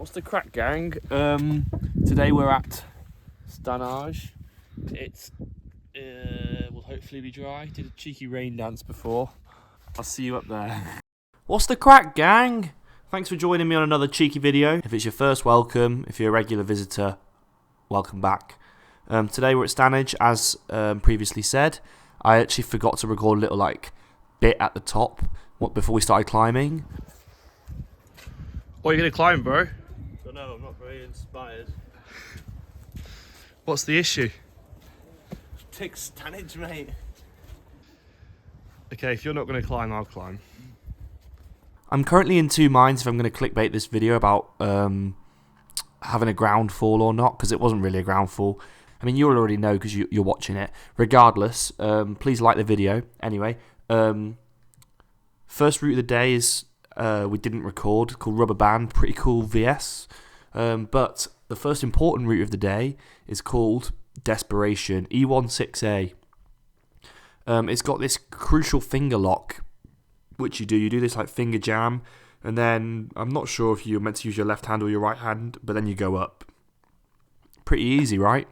What's the crack, gang? Today we're at Stanage. It's will hopefully be dry. Did a cheeky rain dance before. I'll see you up there. What's the crack, gang? Thanks for joining me on another cheeky video. If it's your first, welcome. If you're a regular visitor, welcome back. Today we're at Stanage, as previously said. I actually forgot to record a little bit at the top before we started climbing. What are you gonna climb, bro? Don't know, I'm not very inspired. What's the issue? Take Stanage, mate. Okay, if you're not gonna climb, I'll climb. I'm currently in two minds if I'm gonna clickbait this video about having a ground fall or not, because it wasn't really a ground fall. I mean, you'll already know because you're watching it. Regardless, please like the video. Anyway, first route of the day is we didn't record, called Rubber Band. Pretty cool VS. But the first important route of the day is called Desperation, E16A. It's got this crucial finger lock, which you do this finger jam, and then I'm not sure if you're meant to use your left hand or your right hand, but then you go up. Pretty easy, right?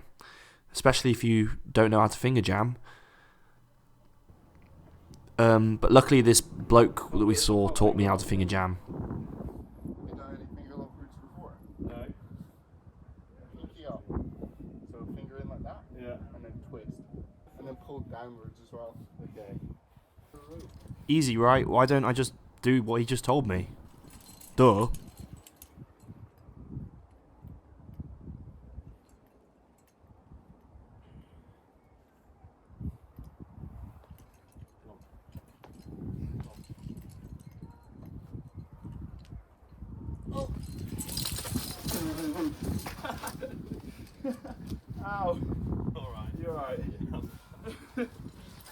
Especially if you don't know how to finger jam. But luckily this bloke that we saw taught me how to finger jam. You done any finger lock routes before? No. Pinky up. So finger in like that. Yeah. And then twist. And then pull downwards as well. Okay. Easy, right? Why don't I just do what he just told me? Duh. Ow! Alright. You're alright. I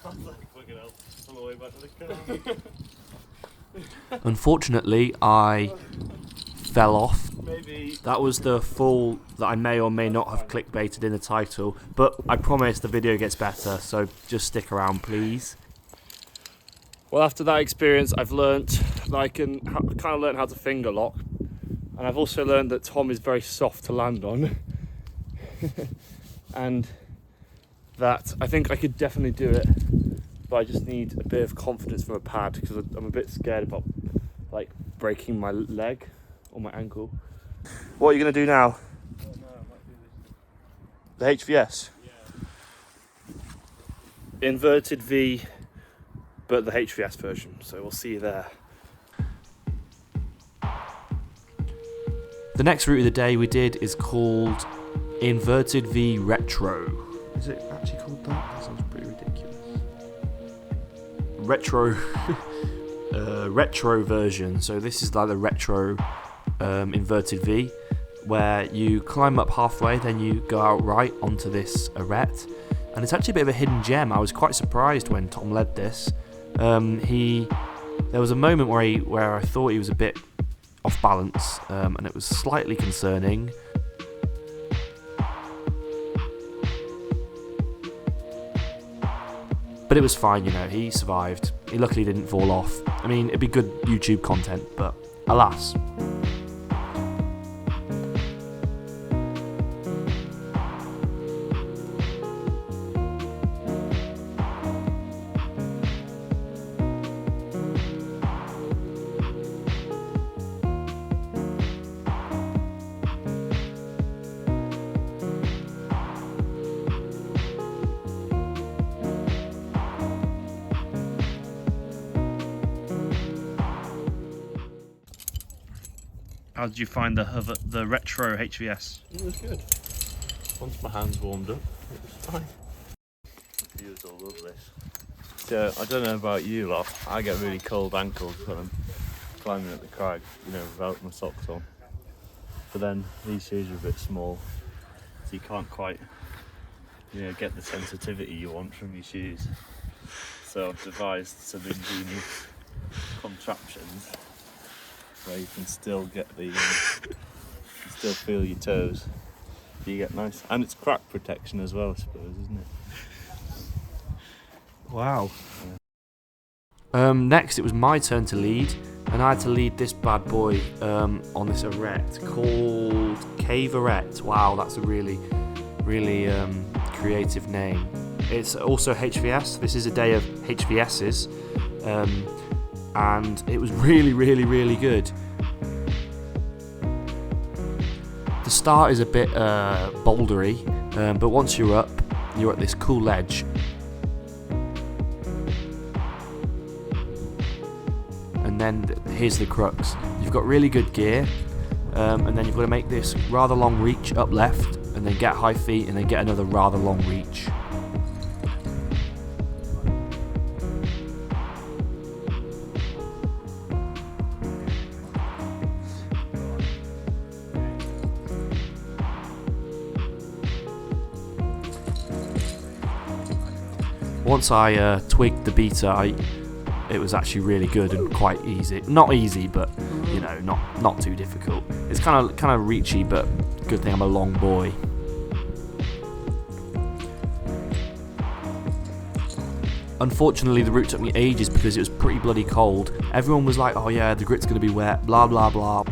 was like, fucking hell, on the way back to the car. Unfortunately, I fell off. Maybe. That was the fall that I may or may not have clickbaited in the title, but I promise the video gets better, so just stick around, please. Well, after that experience, I've learnt that I kind of learned how to finger lock, and I've also learned that Tom is very soft to land on, and that I think I could definitely do it, but I just need a bit of confidence from a pad because I'm a bit scared about breaking my leg or my ankle. What are you going to do now? I don't know, I might do this. The HVS? Yeah. Inverted V, but the HVS version, so we'll see you there. The next route of the day we did is called Inverted V Retro. Is it actually called that? That sounds pretty ridiculous. Retro version. So this is like the retro inverted V, where you climb up halfway, then you go out right onto this arete, and it's actually a bit of a hidden gem. I was quite surprised when Tom led this. There was a moment where I thought he was a bit off balance, and it was slightly concerning. But it was fine, he survived. He luckily didn't fall off. I mean, it'd be good YouTube content, but alas. How did you find the retro HVS? It was good. Once my hands warmed up, it was fine. The view's all lovely. So, I don't know about you lot, I get really cold ankles when I'm climbing up the crag, without my socks on. But then these shoes are a bit small, so you can't quite, get the sensitivity you want from your shoes. So I've devised some ingenious contraptions where you can still get you still feel your toes. You get nice, and it's crack protection as well, I suppose, isn't it? Wow. Next, it was my turn to lead. and I had to lead this bad boy on this arete called Cave Arete. Wow, that's a really creative name. It's also HVS. This is a day of HVS's, and it was really good. The start is a bit bouldery, but once you're up, you're at this cool ledge. And then here's the crux. You've got really good gear, and then you've got to make this rather long reach up left, and then get high feet, and then get another rather long reach. Once I twigged the beta, it was actually really good and quite easy. Not easy, but you know, not too difficult. It's kind of reachy, but good thing I'm a long boy. Unfortunately, the route took me ages because it was pretty bloody cold. Everyone was like, "Oh yeah, the grit's gonna be wet," blah blah blah.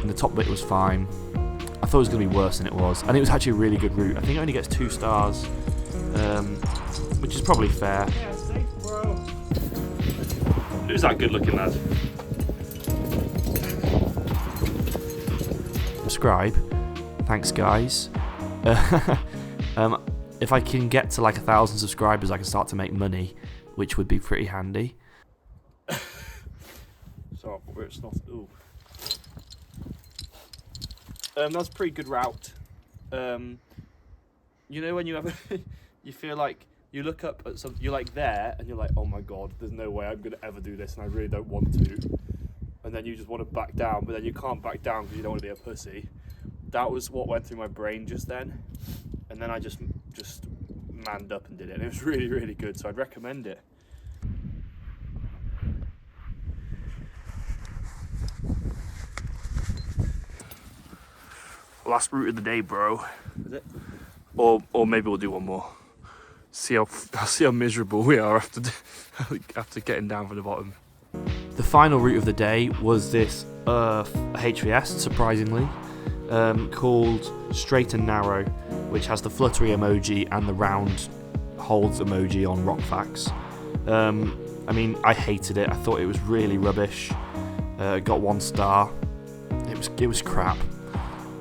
And the top bit was fine. I thought it was going to be worse than it was, and it was actually a really good route. I think it only gets 2 stars, which is probably fair. Yeah, safe, bro. Who's that good-looking lad? Subscribe, thanks guys. If I can get to like 1,000 subscribers, I can start to make money, which would be pretty handy. So where it's not. Ooh. That's a pretty good route. You know when you have, you feel like you look up at some, you're like there, and you're like, oh my god, there's no way I'm gonna ever do this, and I really don't want to. And then you just want to back down, but then you can't back down because you don't want to be a pussy. That was what went through my brain just then, and then I just manned up and did it. And it was really good, so I'd recommend it. Last route of the day, bro. Is it? Or maybe we'll do one more. See how miserable we are after getting down from the bottom. The final route of the day was this HVS, surprisingly, called Straight and Narrow, which has the fluttery emoji and the round holds emoji on rock facts. I mean, I hated it. I thought it was really rubbish. Got 1 star. It was crap.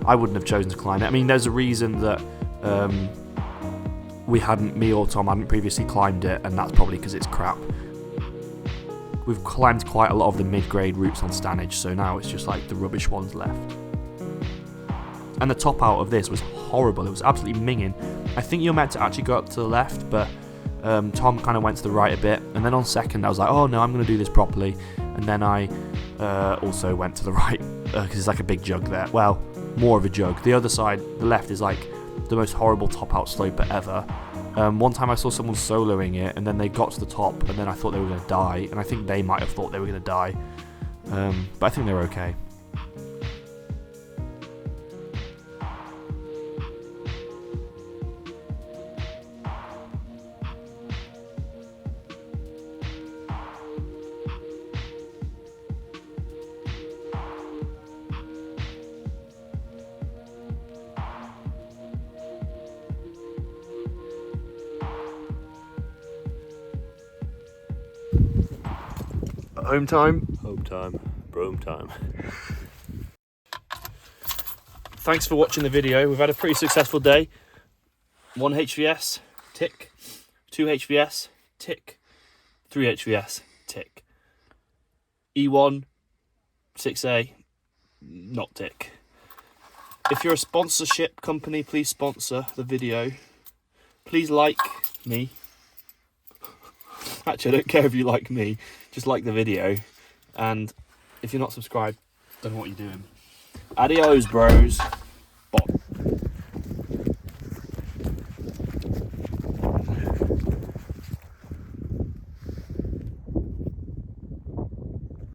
I wouldn't have chosen to climb it. I mean, there's a reason that me or Tom hadn't previously climbed it, and that's probably because it's crap. We've climbed quite a lot of the mid-grade routes on Stanage, so now it's just like the rubbish ones left. And the top out of this was horrible. It was absolutely minging. I think you're meant to actually go up to the left, but Tom kind of went to the right a bit, and then on second I was like, oh no, I'm going to do this properly. And then I also went to the right, because it's like a big jug there. Well, more of a jug. The other side, the left, is like the most horrible top out sloper ever. One time I saw someone soloing it, and then they got to the top, and then I thought they were going to die, and I think they might have thought they were going to die, but I think they were okay. Home time. Home time. Brome time. Thanks for watching the video. We've had a pretty successful day. 1 HVS, tick. 2 HVS, tick. 3 HVS, tick. E1, 6A, not tick. If you're a sponsorship company, please sponsor the video. Please like me. Actually, I don't care if you like me. Just like the video. And if you're not subscribed, don't know what you're doing. Adios, bros.